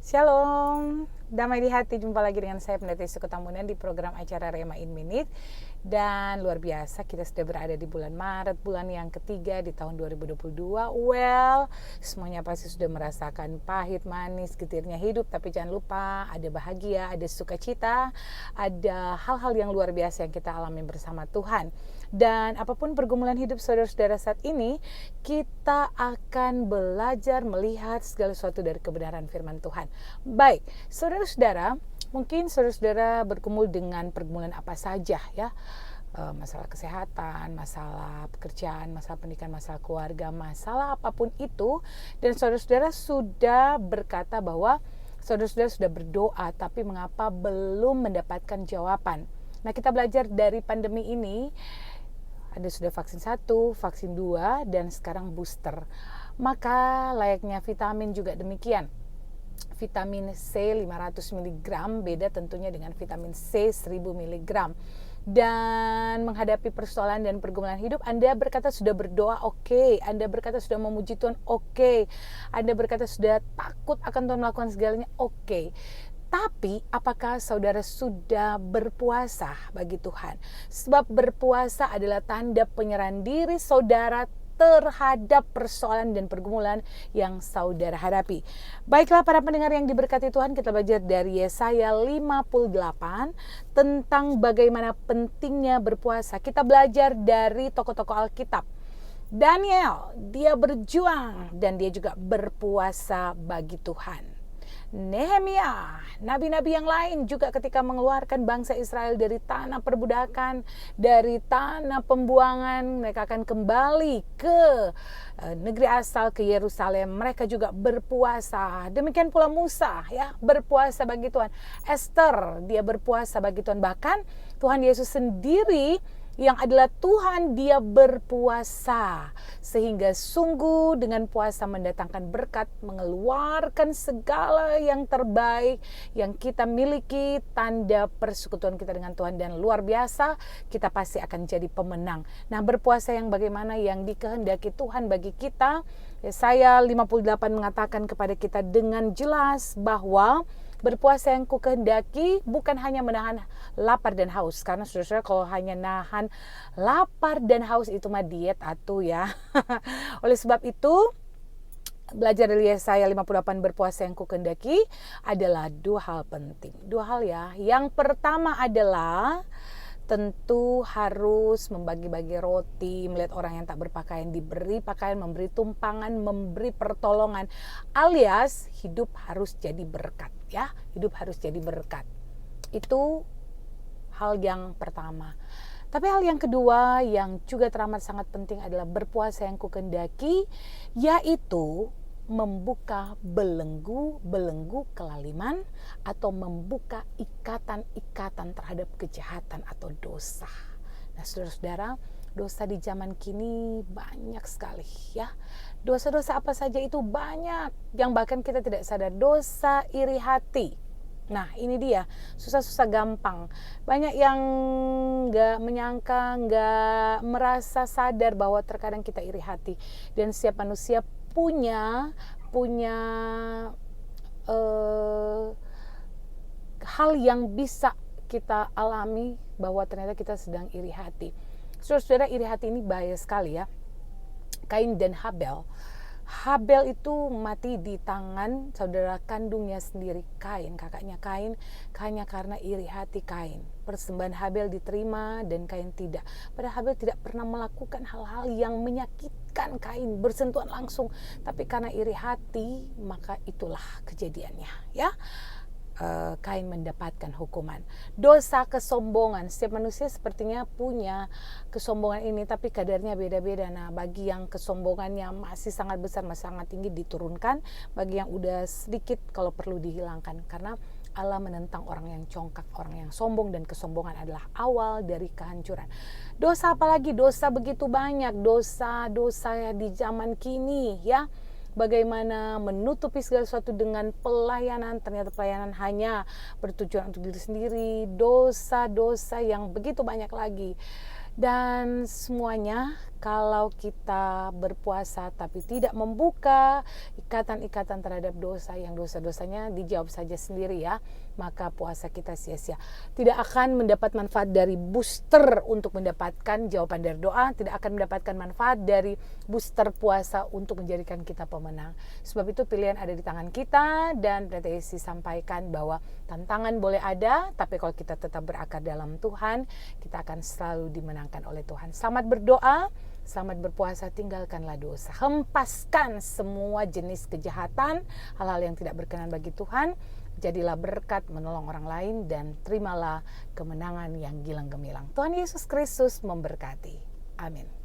Shalom, damai di hati. Jumpa lagi dengan saya Pendeta Yesus Kutamunan di program acara Rema in Minute. Dan luar biasa, kita sudah berada di bulan Maret, bulan yang ketiga di tahun 2022. Well, semuanya pasti sudah merasakan pahit, manis, getirnya hidup. Tapi jangan lupa, ada bahagia, ada sukacita, ada hal-hal yang luar biasa yang kita alami bersama Tuhan. Dan apapun pergumulan hidup saudara-saudara saat ini, kita akan belajar melihat segala sesuatu dari kebenaran firman Tuhan. Baik, saudara-saudara, mungkin saudara-saudara bergumul dengan pergumulan apa saja ya. Masalah kesehatan, masalah pekerjaan, masalah pendidikan, masalah keluarga, masalah apapun itu. Dan saudara-saudara sudah berkata bahwa saudara-saudara sudah berdoa, tapi mengapa belum mendapatkan jawaban? Nah, kita belajar dari pandemi ini. Ada sudah vaksin 1, vaksin 2, dan sekarang booster. Maka layaknya vitamin juga demikian. Vitamin C 500 mg beda tentunya dengan vitamin C 1000 mg. Dan menghadapi persoalan dan pergumulan hidup, Anda berkata sudah berdoa, oke. Anda berkata sudah memuji Tuhan, oke. Anda berkata sudah takut akan Tuhan melakukan segalanya, oke. Tapi apakah saudara sudah berpuasa bagi Tuhan? Sebab berpuasa adalah tanda penyerahan diri saudara terhadap persoalan dan pergumulan yang saudara hadapi. Baiklah para pendengar yang diberkati Tuhan, kita belajar dari Yesaya 58 tentang bagaimana pentingnya berpuasa. Kita belajar dari tokoh-tokoh Alkitab. Daniel, dia berjuang dan dia juga berpuasa bagi Tuhan. Nehemia, nabi-nabi yang lain juga ketika mengeluarkan bangsa Israel dari tanah perbudakan, dari tanah pembuangan, mereka akan kembali ke negeri asal, ke Yerusalem. Mereka juga berpuasa. Demikian pula Musa, ya, berpuasa bagi Tuhan. Esther, dia berpuasa bagi Tuhan. Bahkan Tuhan Yesus sendiri yang adalah Tuhan, dia berpuasa. Sehingga sungguh dengan puasa mendatangkan berkat, mengeluarkan segala yang terbaik yang kita miliki, tanda persekutuan kita dengan Tuhan. Dan luar biasa, kita pasti akan jadi pemenang. Nah, berpuasa yang bagaimana yang dikehendaki Tuhan bagi kita. Yesaya 58 mengatakan kepada kita dengan jelas bahwa berpuasa yang kukehendaki bukan hanya menahan lapar dan haus. Karena saudara-saudara, kalau hanya nahan lapar dan haus itu mah diet atuh ya. Oleh sebab itu, belajar dari Yesaya 58 berpuasa yang kukehendaki adalah dua hal penting. Dua hal ya. Yang pertama adalah tentu harus membagi-bagi roti, melihat orang yang tak berpakaian diberi pakaian, memberi tumpangan, memberi pertolongan, alias hidup harus jadi berkat ya, hidup harus jadi berkat. Itu hal yang pertama. Tapi hal yang kedua yang juga teramat sangat penting adalah berpuasa yang kukehendaki, yaitu membuka belenggu kelaliman atau membuka ikatan-ikatan terhadap kejahatan atau dosa. Nah, saudara-saudara, dosa di zaman kini banyak sekali ya. Dosa-dosa apa saja itu banyak yang bahkan kita tidak sadar. Dosa iri hati. Nah, ini dia, susah-susah gampang. Banyak yang gak menyangka, gak merasa sadar bahwa terkadang kita iri hati. Dan setiap manusia punya hal yang bisa kita alami bahwa ternyata kita sedang iri hati. Saudara-saudara, iri hati ini bahaya sekali ya. Kain dan Habel. Habel itu mati di tangan saudara kandungnya sendiri, Kain, kakaknya Kain, hanya karena iri hati Kain. Persembahan Habel diterima dan Kain tidak. Padahal Habel tidak pernah melakukan hal-hal yang menyakitkan Kain, bersentuhan langsung. Tapi karena iri hati, maka itulah kejadiannya ya. Kain mendapatkan hukuman. Dosa kesombongan, setiap manusia sepertinya punya kesombongan ini, tapi kadarnya beda-beda. Nah, bagi yang kesombongannya masih sangat besar, masih sangat tinggi, diturunkan. Bagi yang udah sedikit, kalau perlu dihilangkan. Karena Allah menentang orang yang congkak, orang yang sombong, dan kesombongan adalah awal dari kehancuran. Dosa apalagi? Dosa begitu banyak, dosa-dosa di zaman kini ya. Bagaimana menutupi segala sesuatu dengan pelayanan, ternyata pelayanan hanya bertujuan untuk diri sendiri, dosa-dosa yang begitu banyak lagi. Dan semuanya kalau kita berpuasa tapi tidak membuka ikatan-ikatan terhadap dosa yang dosa-dosanya dijawab saja sendiri ya, maka puasa kita sia-sia. Tidak akan mendapat manfaat dari booster untuk mendapatkan jawaban dari doa, tidak akan mendapatkan manfaat dari booster puasa untuk menjadikan kita pemenang. Sebab itu pilihan ada di tangan kita, dan Pendeta Isi sampaikan bahwa tantangan boleh ada, tapi kalau kita tetap berakar dalam Tuhan, kita akan selalu dimenangkan oleh Tuhan. Selamat berdoa, selamat berpuasa, tinggalkanlah dosa. Hempaskan semua jenis kejahatan, hal-hal yang tidak berkenan bagi Tuhan. Jadilah berkat menolong orang lain dan terimalah kemenangan yang gilang gemilang. Tuhan Yesus Kristus memberkati. Amin.